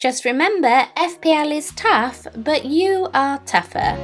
Just remember, FPL is tough, but you are tougher.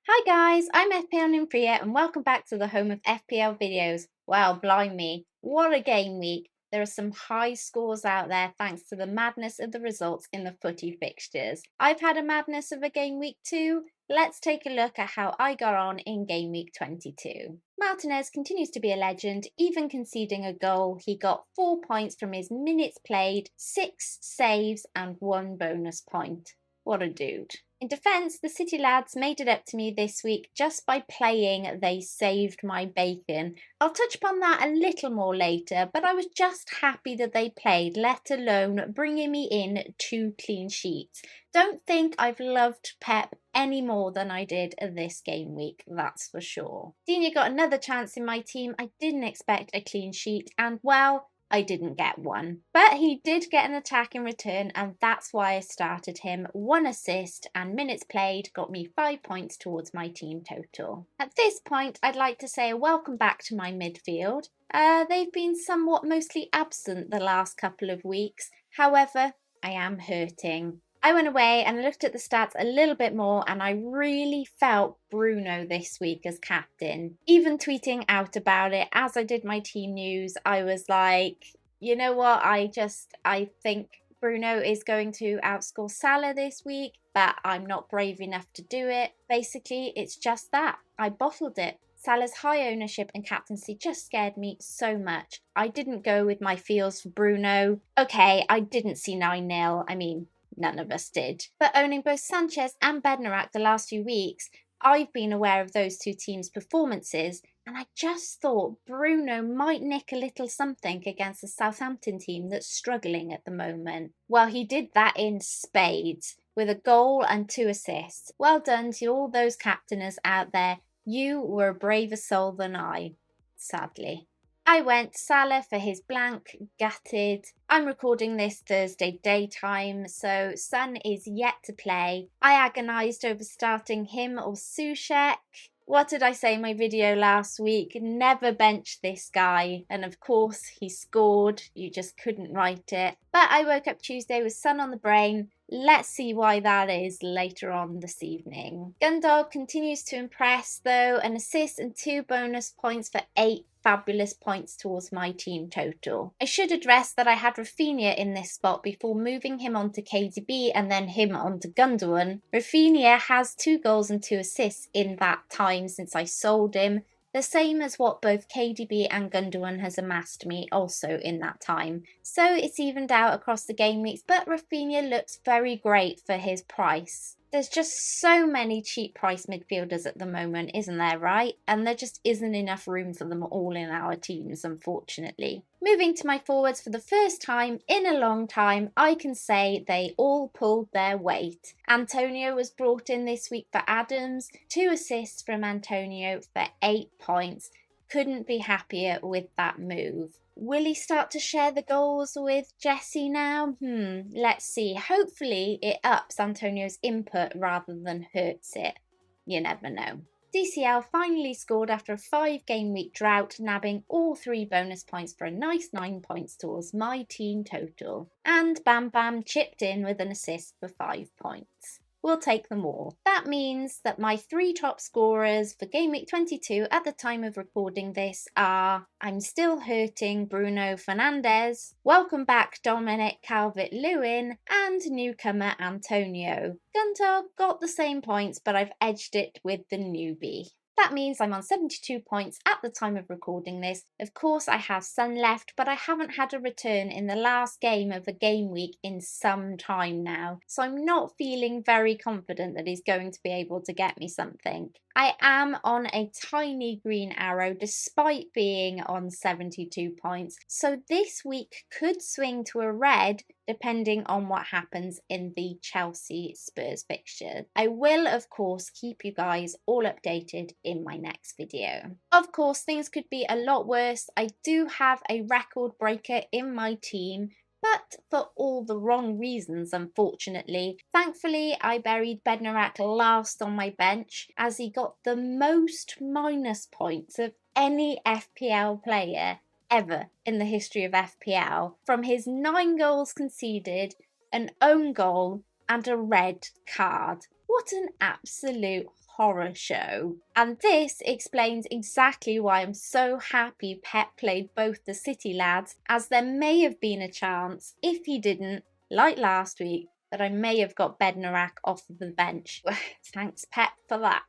Hi guys, I'm FPL Nympria and welcome back to the home of FPL videos. Wow, blimey, what a game week. There are some high scores out there thanks to the madness of the results in the footy fixtures. I've had a madness of a game week too. Let's take a look at how I got on in game week 22. Martinez continues to be a legend, even conceding a goal. He got 4 points from his minutes played, 6 saves and 1 bonus point. What a dude. In defence, the City lads made it up to me this week just by playing They Saved My Bacon. I'll touch upon that a little more later, but I was just happy that they played, let alone bringing me in 2 clean sheets. Don't think I've loved Pep any more than I did this game week, that's for sure. Dina got another chance in my team. I didn't expect a clean sheet, and well, I didn't get one. But he did get an attack in return, and that's why I started him. 1 assist and minutes played got me 5 points towards my team total. At this point, I'd like to say a welcome back to my midfield. They've been somewhat mostly absent the last couple of weeks. However, I am hurting. I went away and looked at the stats a little bit more, and I really felt Bruno this week as captain. Even tweeting out about it as I did my team news, I was like, you know what, I think Bruno is going to outscore Salah this week, but I'm not brave enough to do it. Basically, it's just that. I bottled it. Salah's high ownership and captaincy just scared me so much. I didn't go with my feels for Bruno. Okay, I didn't see 9-0. I mean, none of us did. But owning both Sanchez and Bednarak the last few weeks, I've been aware of those two teams' performances, and I just thought Bruno might nick a little something against the Southampton team that's struggling at the moment. Well, he did that in spades, with a goal and 2 assists. Well done to all those captainers out there. You were a braver soul than I, sadly. I went Salah for his blank, gutted. I'm recording this Thursday daytime, so Son is yet to play. I agonised over starting him or Soucek. What did I say in my video last week? Never bench this guy. And of course, he scored. You just couldn't write it. But I woke up Tuesday with Son on the brain. Let's see why that is later on this evening. Gundog continues to impress though. An assist and 2 bonus points for 8 fabulous points towards my team total. I should address that I had Rafinha in this spot before moving him on to KDB and then him on to Gundogan. Rafinha has 2 goals and 2 assists in that time since I sold him, the same as what both KDB and Gundogan has amassed me also in that time. So it's evened out across the game weeks, but Rafinha looks very great for his price. There's just so many cheap price midfielders at the moment, isn't there, right? And there just isn't enough room for them all in our teams, unfortunately. Moving to my forwards for the first time in a long time, I can say they all pulled their weight. Antonio was brought in this week for Adams, 2 assists from Antonio for 8 points. Couldn't be happier with that move. Will he start to share the goals with Jesse now? Let's see. Hopefully it ups Antonio's input rather than hurts it. You never know. DCL finally scored after a 5-game week drought, nabbing all 3 bonus points for a nice 9 points towards my team total. And Bam Bam chipped in with an assist for 5 points. We'll take them all. That means that my 3 top scorers for Game Week 22 at the time of recording this are I'm still hurting Bruno Fernandes, welcome back Dominic Calvert-Lewin, and newcomer Antonio. Gunther got the same points, but I've edged it with the newbie. That means I'm on 72 points at the time of recording this. Of course, I have Son left, but I haven't had a return in the last game of the game week in some time now. So I'm not feeling very confident that he's going to be able to get me something. I am on a tiny green arrow despite being on 72 points. So this week could swing to a red depending on what happens in the Chelsea Spurs fixture. I will, of course, keep you guys all updated in my next video. Of course, things could be a lot worse. I do have a record breaker in my team, but for all the wrong reasons, unfortunately. Thankfully, I buried Bednarak last on my bench as he got the most minus points of any FPL player ever in the history of FPL, from his 9 goals conceded, an own goal, and a red card. What an absolute horror show. And this explains exactly why I'm so happy Pep played both the City lads, as there may have been a chance, if he didn't, like last week, that I may have got Bednarak off of the bench. Thanks Pep for that.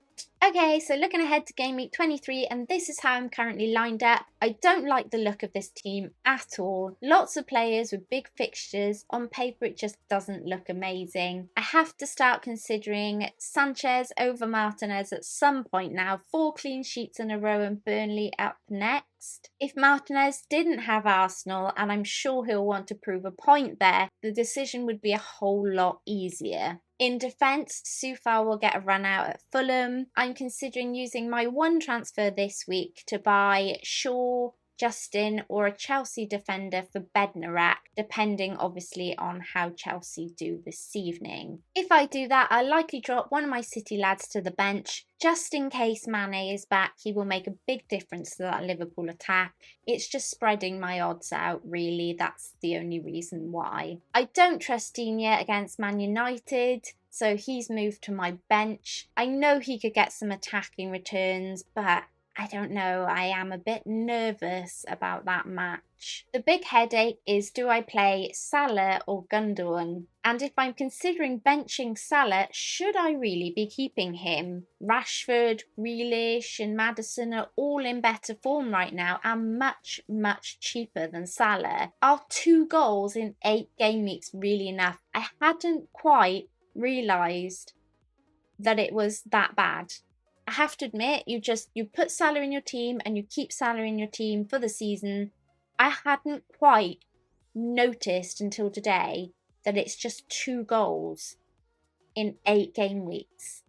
Okay, so looking ahead to Game Week 23, and this is how I'm currently lined up. I don't like the look of this team at all. Lots of players with big fixtures. On paper, it just doesn't look amazing. I have to start considering Sanchez over Martinez at some point now. 4 clean sheets in a row and Burnley up next. If Martinez didn't have Arsenal, and I'm sure he'll want to prove a point there, the decision would be a whole lot easier. In defence, Soufal will get a run out at Fulham. I'm considering using my one transfer this week to buy Shaw, Justin or a Chelsea defender for Bednarak, depending obviously on how Chelsea do this evening. If I do that, I'll likely drop one of my City lads to the bench. Just in case Mane is back, he will make a big difference to that Liverpool attack. It's just spreading my odds out, really. That's the only reason why. I don't trust Digne against Man United, so he's moved to my bench. I know he could get some attacking returns, but I don't know, I am a bit nervous about that match. The big headache is, do I play Salah or Gundogan? And if I'm considering benching Salah, should I really be keeping him? Rashford, Grealish and Maddison are all in better form right now and much, much cheaper than Salah. Are 2 goals in 8 game weeks really enough? I hadn't quite realised that it was that bad. I have to admit, you put Salah in your team and you keep Salah in your team for the season. I hadn't quite noticed until today that it's just 2 goals in 8 game weeks.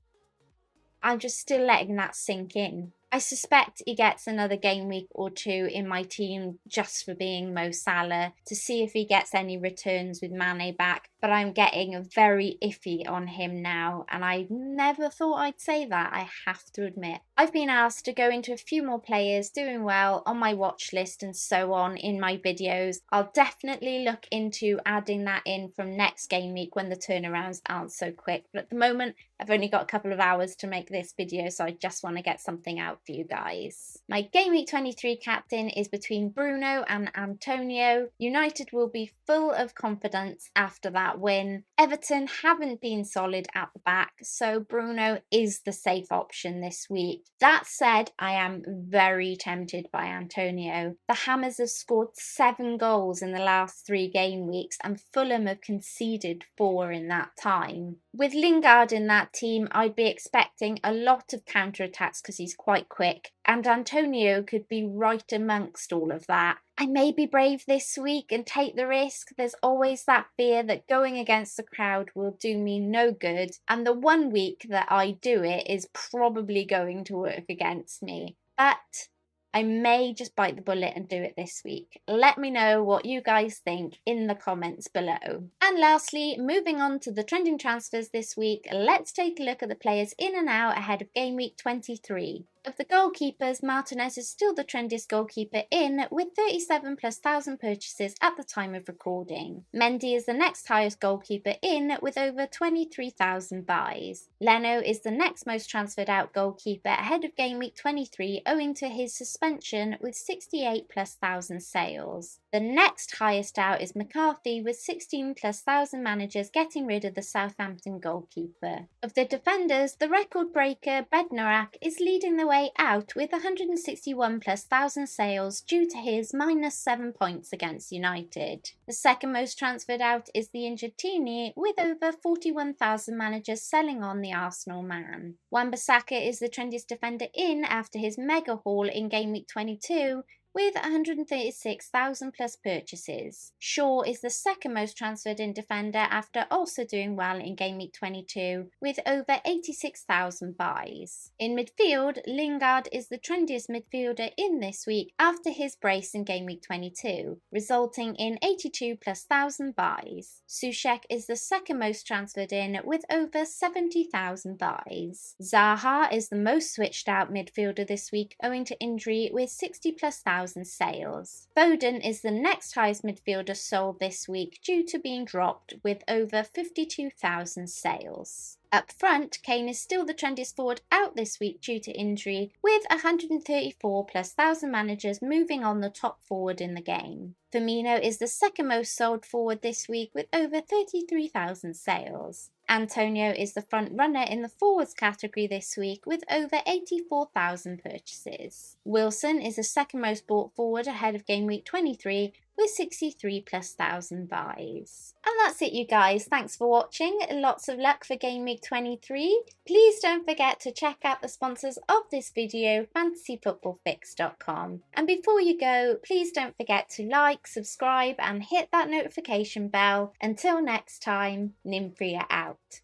I'm just still letting that sink in. I suspect he gets another game week or 2 in my team just for being Mo Salah, to see if he gets any returns with Mane back, but I'm getting very iffy on him now, and I never thought I'd say that, I have to admit. I've been asked to go into a few more players doing well on my watch list and so on in my videos. I'll definitely look into adding that in from next game week when the turnarounds aren't so quick, but at the moment I've only got a couple of hours to make this video, so I just want to get something out for you guys. My Game Week 23 captain is between Bruno and Antonio. United will be full of confidence after that win. Everton haven't been solid at the back, so Bruno is the safe option this week. That said, I am very tempted by Antonio. The Hammers have scored 7 goals in the last 3 game weeks and Fulham have conceded 4 in that time. With Lingard in that team, I'd be expecting a lot of counter-attacks because he's quite quick, and Antonio could be right amongst all of that. I may be brave this week and take the risk. There's always that fear that going against the crowd will do me no good, and the one week that I do it is probably going to work against me. But I may just bite the bullet and do it this week. Let me know what you guys think in the comments below. And lastly, moving on to the trending transfers this week, let's take a look at the players in and out ahead of Game Week 23. Of the goalkeepers, Martinez is still the trendiest goalkeeper in, with 37 plus 1,000 purchases at the time of recording. Mendy is the next highest goalkeeper in, with over 23,000 buys. Leno is the next most transferred out goalkeeper ahead of Game Week 23 owing to his suspension, with 68 plus 1,000 sales. The next highest out is McCarthy, with 16 plus 1,000 managers getting rid of the Southampton goalkeeper. Of the defenders, the record breaker Bednarak is leading the way out with 161 plus 1,000 sales due to his -7 points against United. The second most transferred out is the injured Tierney, with over 41,000 managers selling on the Arsenal man. Wan-Bissaka is the trendiest defender in after his mega haul in Game Week 22, with 136,000 plus purchases. Shaw is the second most transferred in defender after also doing well in Game Week 22 with over 86,000 buys. In midfield, Lingard is the trendiest midfielder in this week after his brace in Game Week 22, resulting in 82 plus thousand buys. Soucek is the second most transferred in with over 70,000 buys. Zaha is the most switched out midfielder this week owing to injury with 60 plus thousand sales. Foden is the next highest midfielder sold this week due to being dropped with over 52,000 sales. Up front, Kane is still the trendiest forward out this week due to injury, with 134 plus thousand managers moving on the top forward in the game. Firmino is the second most sold forward this week with over 33,000 sales. Antonio is the front runner in the forwards category this week with over 84,000 purchases. Wilson is the second most bought forward ahead of Game Week 23 with 63 plus thousand buys. And that's it, you guys. Thanks for watching. Lots of luck for Game Week 23. Please don't forget to check out the sponsors of this video, fantasyfootballfix.com. And before you go, please don't forget to like, subscribe and hit that notification bell. Until next time, Nympria out.